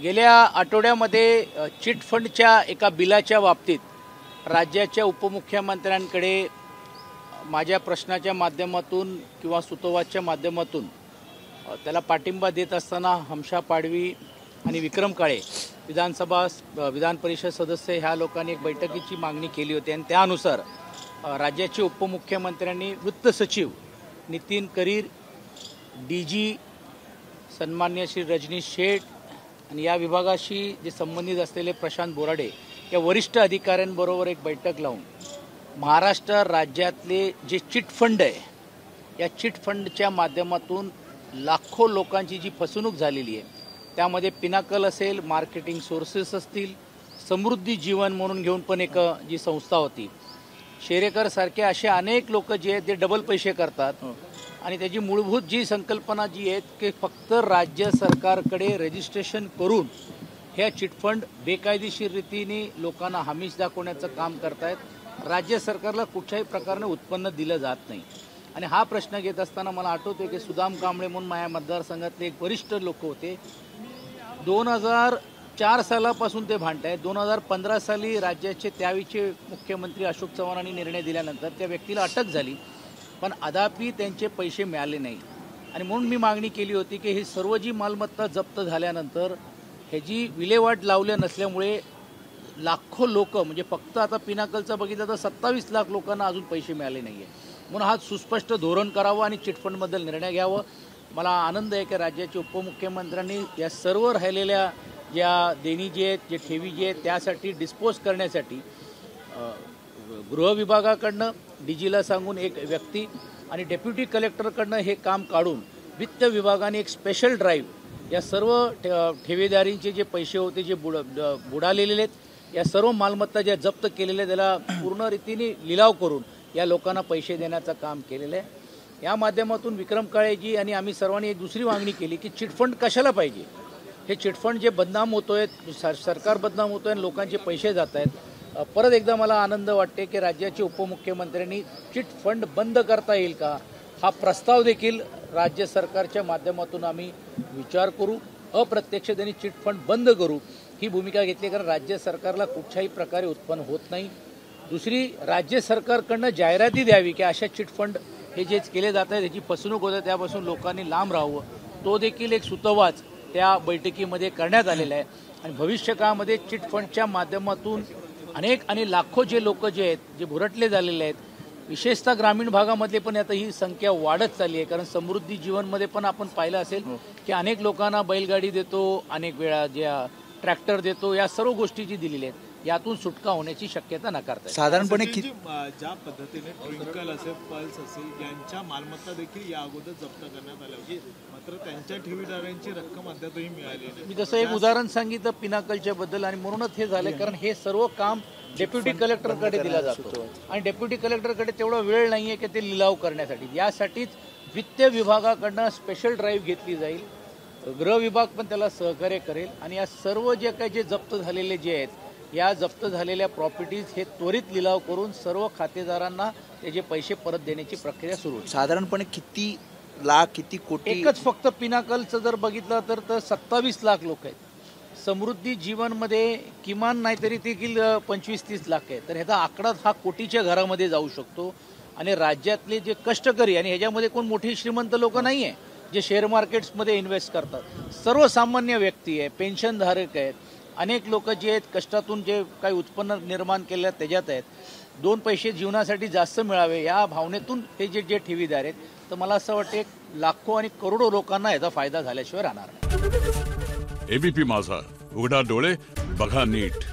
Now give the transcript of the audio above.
गेल्या आठवड्यामध्ये चिट फंडच्या एका बिलाच्या बाबतीत राज्याच्या उपमुख्यमंत्र्यांकडे माझ्या प्रश्नाच्या माध्यमातून किंवा सुतोवाच्या माध्यमातून त्याला पाठिंबा देत असताना हमशा पाडवी आणि विक्रम काळे विधान परिषद सदस्य ह्या लोकांनी एक बैठकीची मागणी केली होती आणि त्यानुसार राज्याचे उपमुख्यमंत्र्यांनी वृत्त सचिव नितीन करीर, DG सन्मान्य श्री रजनीश शेठ आणि या विभागाशी जे संबंधित असलेले प्रशांत बोराडे या वरिष्ठ अधिकाऱ्यांबरोबर एक बैठक लावून महाराष्ट्र राज्यातले जे चिट फंड आहे या चिट फंडच्या माध्यमातून लाखो लोकांची जी फसवणूक झालेली आहे त्यामध्ये पिनाकल असेल, मार्केटिंग सोर्सेस असतील, समृद्धी जीवन म्हणून घेऊन पण एक जी संस्था होती, शेरेकर सारखे असे अनेक लोक जे आहेत ते डबल पैसे करतात आणि त्याची मूलभूत जी संकल्पना जी आहे की फक्त राज्य सरकारकडे रजिस्ट्रेशन करून ह्या चिटफंड बेकायदेशीर रीतीने लोकांना हमीश दाखवण्याचं काम करतायत। राज्य सरकारला कुठल्याही प्रकारे उत्पन्न दिलं जात नाही आणि हा प्रश्न घेत असताना मला आठवतंय की सुदाम कांबळे म्हणून माझ्या मतदारसंघातले एक वरिष्ठ लोक होते। 2004 सालापासून ते भांडतायत। 2015 साली राज्याचे त्यावेळचे मुख्यमंत्री अशोक चव्हाणांनी निर्णय दिल्यानंतर त्या व्यक्तीला अटक झाली पण अद्यापही त्यांचे पैसे मिळाले नाही आणि म्हणून मी मागणी केली होती की ही सर्व जी मालमत्ता जप्त झाल्यानंतर ह्याची विल्हेवाट लावल्या नसल्यामुळे लाखो लोक म्हणजे फक्त आता पिनाकलचा बघितलं तर 27 लाख लोकांना अजून पैसे मिळाले नाही आहे। म्हणून हा सुस्पष्ट धोरण करावं आणि चिटफंडबद्दल निर्णय घ्यावं। मला आनंद आहे की राज्याचे उपमुख्यमंत्र्यांनी या सर्व राहिलेल्या ज्या देणी जी आहेत, जे ठेवी जी आहेत त्यासाठी डिस्पोज करण्यासाठी गृह विभागाकडनं DGला सांगून एक व्यक्ती आणि डेप्युटी कलेक्टरकडनं हे काम काढून वित्त विभागाने एक स्पेशल ड्राईव्ह या सर्व ठेवीदारींचे जे पैसे होते जे बुडालेले आहेत या सर्व मालमत्ता ज्या जप्त केलेल्या त्याला पूर्ण रीतीने लिलाव करून या लोकांना पैसे देण्याचं काम केलेलं आहे। या माध्यमातून विक्रम काळेजी आणि आम्ही सर्वांनी एक दुसरी मागणी केली की चिटफंड कशाला पाहिजे, हे चिटफंड जे बदनाम होतोय, सरकार बदनाम होतोय आणि लोकांचे पैसे जात आहेत। परत एकदा मला आनंद वाटते की राज्याचे उपमुख्यमंत्र्यांनी चिटफंड बंद करता येईल का हा प्रस्ताव देखील राज्य सरकारच्या माध्यमातून आम्ही विचार करू, अप्रत्यक्षतेने चिटफंड बंद करू ही भूमिका घेतली कारण राज्य सरकारला कुठल्याही प्रकारे उत्पन्न होत नाही। दुसरी, राज्य सरकारकडनं जाहिराती द्यावी की अशा चिटफंड हे जे केले जात आहे त्याची फसवणूक होते त्यापासून लोकांनी लांब राहावं, तो देखील एक सुतोवाच त्या बैठकीमध्ये करण्यात आलेला आहे। आणि भविष्य काळामध्ये चिटफंडच्या माध्यमातून अनेक आणि लाखो जे लोक जे आहेत जे भुरटले झालेले आहेत, विशेषतः ग्रामीण भागामधले पण आता ही संख्या वाढत चालली आहे कारण समृद्धी जीवनमध्ये पण आपण पाहिलं असेल की अनेक लोकांना बैलगाडी देतो, अनेक वेळा ज्या ट्रॅक्टर देतो, या सर्व गोष्टी जी दिलेल्या आहेत यातून सुटका होण्याची शक्यता नाकारतात। साधारणपणे ज्या पद्धतीने ट्विंकल असेल, पल्स असेल यांच्या मालमत्ता देखील या अगोदर जप्त करण्यात आल्या होती मात्र त्यांच्या ठेवीदारांची रक्कम अद्यापही मिळाली नाही। मी जसं एक उदाहरण सांगितलं पिनाकलच्या बद्दल आणि म्हणूनच हे झालं कारण हे सर्व काम डेप्युटी कलेक्टरकडे दिला जातो आणि डेप्युटी कलेक्टरकडे तेवढा वेळ नाहीये की ते लिलाव करण्यासाठी। यासाठीच वित्त विभागाकडनं स्पेशल ड्राईव्ह घेतली जाईल, गृह विभाग पण त्याला सहकार्य करेल आणि या सर्व जे काही जे जप्त झालेले जे आहेत या जप्त झालेल्या प्रॉपर्टीज हे त्वरित लिलाव करून सर्व खातेदारांना त्याचे पैसे परत देण्याची प्रक्रिया सुरू होईल। साधारणपणे किती लाख, किती कोटी? एकच फक्त पिनाकलचं जर बघितलं तर 27 लाख लोक आहेत। समृद्धी जीवनमध्ये किमान नाहीतरी देखील 25-30 लाख आहेत। तर ह्याचा आकडा हा कोटीच्या घरामध्ये जाऊ शकतो आणि राज्यातले जे कष्टकरी आणि ह्याच्यामध्ये कोण मोठी श्रीमंत लोक नाही आहे जे शेअर मार्केट्समध्ये इन्व्हेस्ट करतात, सर्वसामान्य व्यक्ती आहे, पेन्शनधारक आहेत, अनेक लोक जे आहेत कष्टातून जे काही उत्पन्न निर्माण केलं त्याच्यात आहेत, 2 पैसे जीवनासाठी जास्त मिळावे या भावनेतून हे जे ठेवीदार आहेत तर मला असं वाटतं लाखो आणि करोडो लोकांना याचा फायदा झाल्याशिवाय राहणार नाही। ABP माझा, उघडा डोळे बघा नीट।